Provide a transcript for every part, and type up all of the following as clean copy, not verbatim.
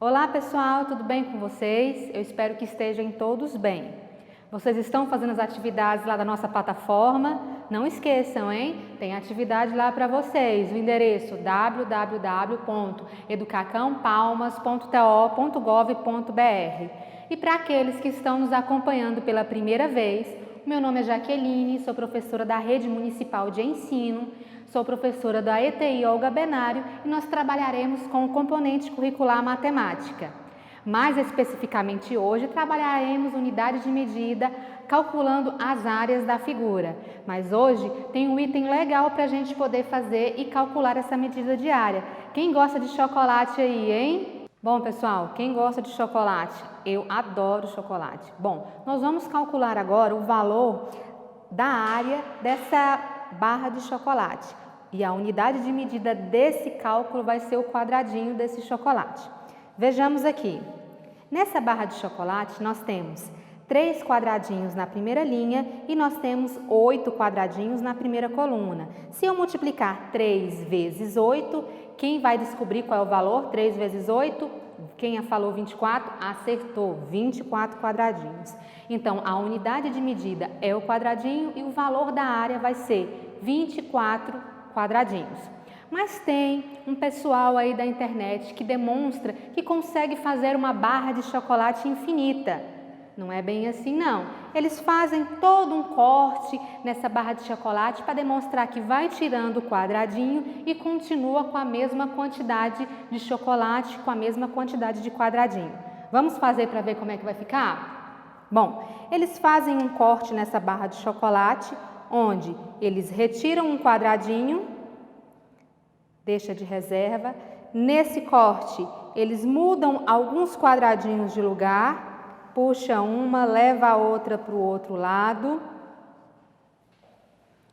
Olá pessoal, tudo bem com vocês? Eu espero que estejam todos bem. Vocês estão fazendo as atividades lá da nossa plataforma? Não esqueçam, hein? Tem atividade lá para vocês. O endereço www.educacãopalmas.to.gov.br. E para aqueles que estão nos acompanhando pela primeira vez, meu nome é Jaqueline, sou professora da Rede Municipal de Ensino, sou professora da ETI Olga Benário e nós trabalharemos com o componente curricular matemática. Mais especificamente hoje, trabalharemos unidade de medida calculando as áreas da figura. Mas hoje tem um item legal para a gente poder fazer e calcular essa medida de área. Quem gosta de chocolate aí, hein? Bom, pessoal, quem gosta de chocolate? Eu adoro chocolate. Bom, nós vamos calcular agora o valor da área dessa barra de chocolate. E a unidade de medida desse cálculo vai ser o quadradinho desse chocolate. Vejamos aqui. Nessa barra de chocolate, nós temos 3 quadradinhos na primeira linha e nós temos 8 quadradinhos na primeira coluna. Se eu multiplicar 3 vezes 8, quem vai descobrir qual é o valor? 3 vezes 8, quem falou 24? Acertou, 24 quadradinhos. Então, a unidade de medida é o quadradinho e o valor da área vai ser 24 quadradinhos. Mas tem um pessoal aí da internet que demonstra que consegue fazer uma barra de chocolate infinita. Não é bem assim, não. Eles fazem todo um corte nessa barra de chocolate para demonstrar que vai tirando o quadradinho e continua com a mesma quantidade de chocolate, com a mesma quantidade de quadradinho. Vamos fazer para ver como é que vai ficar? Bom, eles fazem um corte nessa barra de chocolate, onde eles retiram um quadradinho, deixa de reserva. Nesse corte, eles mudam alguns quadradinhos de lugar, puxa uma, leva a outra para o outro lado.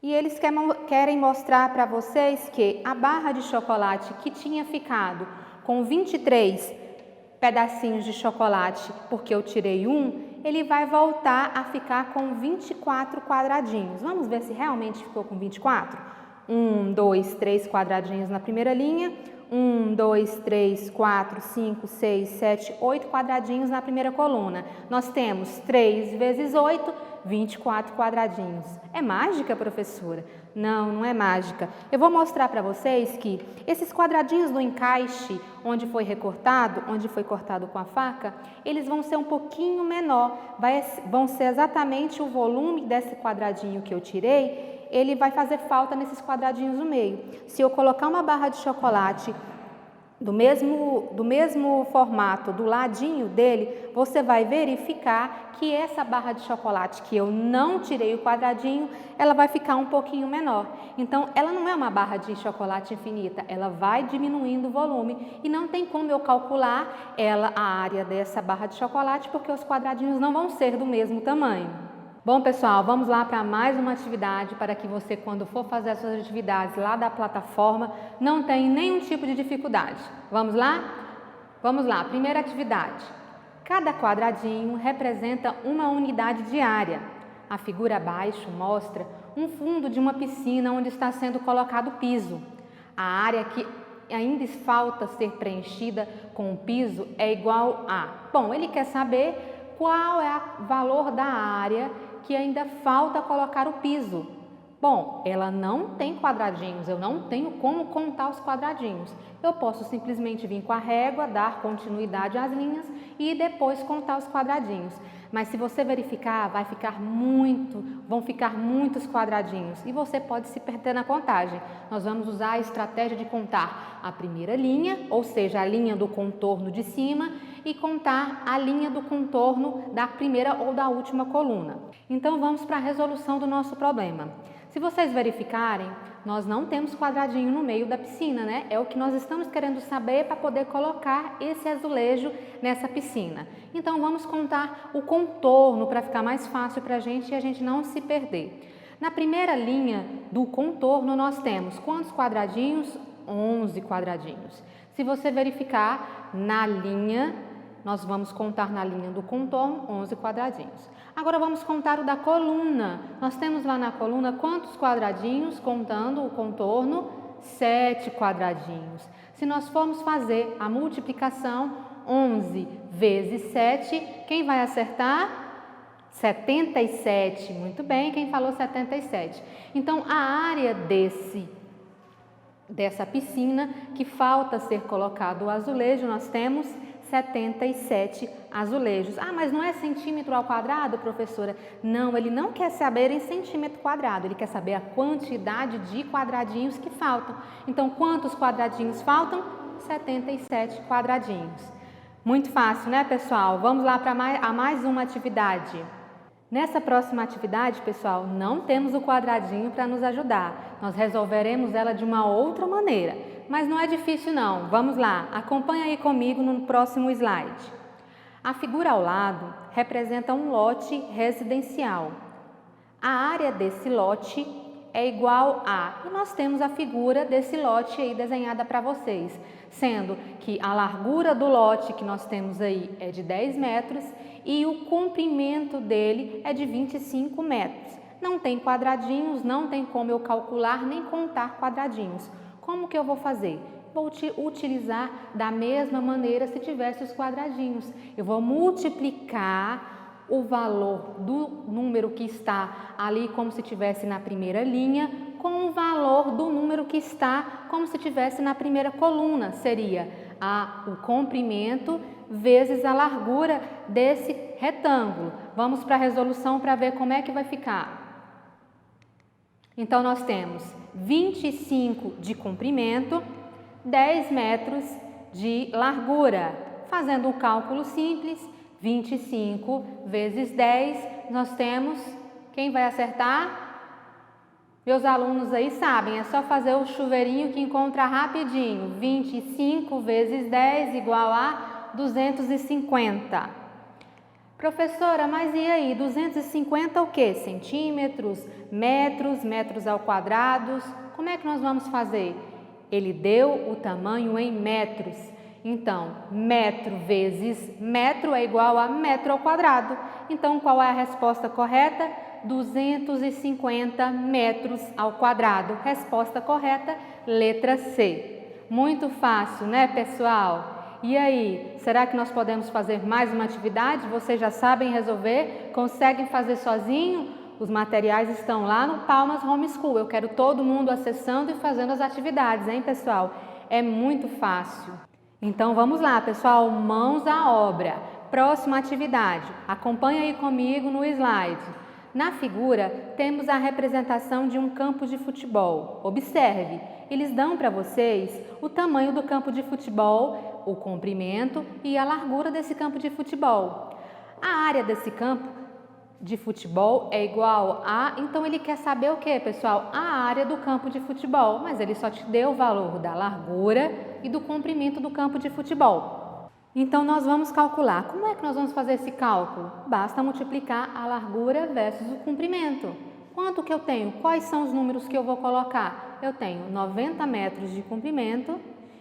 E eles querem mostrar para vocês que a barra de chocolate que tinha ficado com 23 pedacinhos de chocolate, porque eu tirei um, ele vai voltar a ficar com 24 quadradinhos. Vamos ver se realmente ficou com 24? 1, 2, 3 quadradinhos na primeira linha. 1, 2, 3, 4, 5, 6, 7, 8 quadradinhos na primeira coluna. Nós temos 3 vezes 8, 24 quadradinhos. É mágica, professora? Não, não é mágica. Eu vou mostrar para vocês que esses quadradinhos do encaixe, onde foi recortado, onde foi cortado com a faca, eles vão ser um pouquinho menor. Vão ser exatamente o volume desse quadradinho que eu tirei. Ele vai fazer falta nesses quadradinhos no meio. Se eu colocar uma barra de chocolate do mesmo formato do ladinho dele, você vai verificar que essa barra de chocolate que eu não tirei o quadradinho, ela vai ficar um pouquinho menor. Então, ela não é uma barra de chocolate infinita, ela vai diminuindo o volume e não tem como eu calcular a área dessa barra de chocolate, porque os quadradinhos não vão ser do mesmo tamanho. Bom, pessoal, vamos lá para mais uma atividade para que você, quando for fazer as suas atividades lá da plataforma, não tenha nenhum tipo de dificuldade. Vamos lá? Vamos lá, primeira atividade. Cada quadradinho representa uma unidade de área. A figura abaixo mostra um fundo de uma piscina onde está sendo colocado piso. A área que ainda falta ser preenchida com o piso é igual a... Bom, ele quer saber qual é o valor da área que ainda falta colocar o piso. Bom, ela não tem quadradinhos, eu não tenho como contar os quadradinhos. Eu posso simplesmente vir com a régua, dar continuidade às linhas e depois contar os quadradinhos. Mas se você verificar, vão ficar muitos quadradinhos e você pode se perder na contagem. Nós vamos usar a estratégia de contar a primeira linha, ou seja, a linha do contorno de cima, e contar a linha do contorno da primeira ou da última coluna. Então vamos para a resolução do nosso problema. Se vocês verificarem, nós não temos quadradinho no meio da piscina, né? É o que nós estamos querendo saber para poder colocar esse azulejo nessa piscina. Então vamos contar o contorno para ficar mais fácil para a gente e a gente não se perder. Na primeira linha do contorno nós temos quantos quadradinhos? 11 quadradinhos. Se você verificar na linha, nós vamos contar na linha do contorno 11 quadradinhos. Agora vamos contar o da coluna. Nós temos lá na coluna quantos quadradinhos, contando o contorno? 7 quadradinhos. Se nós formos fazer a multiplicação, 11 vezes 7, quem vai acertar? 77, muito bem, quem falou 77? Então, a área dessa piscina, que falta ser colocado o azulejo, nós temos 77 azulejos. Ah, mas não é centímetro ao quadrado, professora? Não, ele não quer saber em centímetro quadrado, ele quer saber a quantidade de quadradinhos que faltam. Então, quantos quadradinhos faltam? 77 quadradinhos. Muito fácil, né, pessoal? Vamos lá para mais uma atividade. Nessa próxima atividade, pessoal, não temos o quadradinho para nos ajudar. Nós resolveremos ela de uma outra maneira, mas não é difícil não. Vamos lá, acompanha aí comigo no próximo slide. A figura ao lado representa um lote residencial. A área desse lote é igual a... E nós temos a figura desse lote aí desenhada para vocês, sendo que a largura do lote que nós temos aí é de 10 metros e o comprimento dele é de 25 metros. Não tem quadradinhos, não tem como eu calcular nem contar quadradinhos. Como que eu vou fazer? Vou utilizar da mesma maneira se tivesse os quadradinhos. Eu vou multiplicar o valor do número que está ali como se tivesse na primeira linha com o valor do número que está como se tivesse na primeira coluna. Seria o comprimento vezes a largura desse retângulo. Vamos para a resolução para ver como é que vai ficar. Então, nós temos 25 de comprimento, 10 metros de largura. Fazendo um cálculo simples, 25 vezes 10, nós temos... Quem vai acertar? Meus alunos aí sabem, é só fazer o chuveirinho que encontra rapidinho. 25 vezes 10 igual a 250. Professora, mas e aí? 250 o quê? Centímetros, metros ao quadrado? Como é que nós vamos fazer? Ele deu o tamanho em metros. Então, metro vezes metro é igual a metro ao quadrado. Então, qual é a resposta correta? 250 metros ao quadrado. Resposta correta, letra C. Muito fácil, né, pessoal? E aí, será que nós podemos fazer mais uma atividade? Vocês já sabem resolver? Conseguem fazer sozinho? Os materiais estão lá no Palmas Homeschool. Eu quero todo mundo acessando e fazendo as atividades, hein, pessoal? É muito fácil. Então, vamos lá, pessoal, mãos à obra. Próxima atividade. Acompanhe aí comigo no slide. Na figura, temos a representação de um campo de futebol. Observe, eles dão para vocês o tamanho do campo de futebol, o comprimento e a largura desse campo de futebol. A área desse campo de futebol é igual a... Então, ele quer saber o que, pessoal? A área do campo de futebol, mas ele só te deu o valor da largura e do comprimento do campo de futebol. Então, nós vamos calcular. Como é que nós vamos fazer esse cálculo? Basta multiplicar a largura versus o comprimento. Quanto que eu tenho? Quais são os números que eu vou colocar? Eu tenho 90 metros de comprimento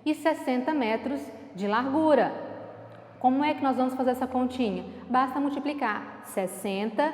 e 60 metros de largura. Como é que nós vamos fazer essa continha? Basta multiplicar 60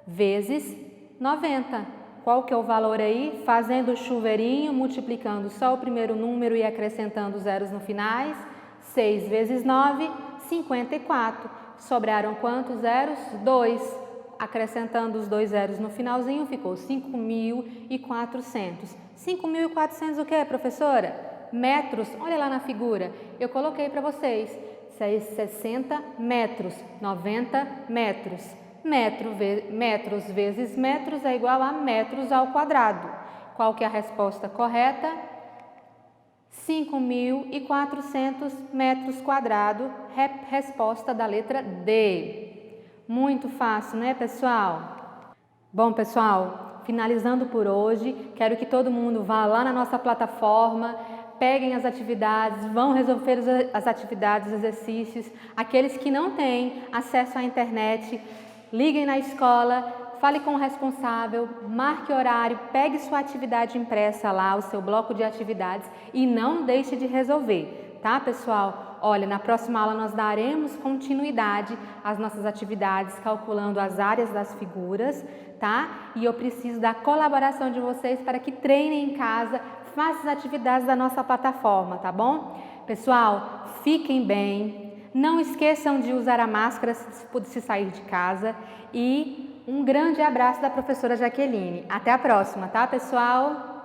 vezes 90. Qual que é o valor aí? Fazendo o chuveirinho, multiplicando só o primeiro número e acrescentando zeros no finais. 6 vezes 9, 54. Sobraram quantos zeros? 2. Acrescentando os 2 zeros no finalzinho, ficou 5.400. 5.400 o que, professora? Metros. Olha lá na figura. Eu coloquei para vocês. 60 metros, 90 metros. Metros vezes metros é igual a metros ao quadrado. Qual que é a resposta correta? 5.400 metros quadrados, resposta da letra D. Muito fácil, né, pessoal? Bom, pessoal, finalizando por hoje, quero que todo mundo vá lá na nossa plataforma, peguem as atividades, vão resolver as atividades, os exercícios. Aqueles que não têm acesso à internet, liguem na escola, fale com o responsável, marque horário, pegue sua atividade impressa lá, o seu bloco de atividades e não deixe de resolver, tá, pessoal? Olha, na próxima aula nós daremos continuidade às nossas atividades, calculando as áreas das figuras, tá? E eu preciso da colaboração de vocês para que treinem em casa, façam as atividades da nossa plataforma, tá bom? Pessoal, fiquem bem. Não esqueçam de usar a máscara se sair de casa e um grande abraço da professora Jaqueline. Até a próxima, tá, pessoal?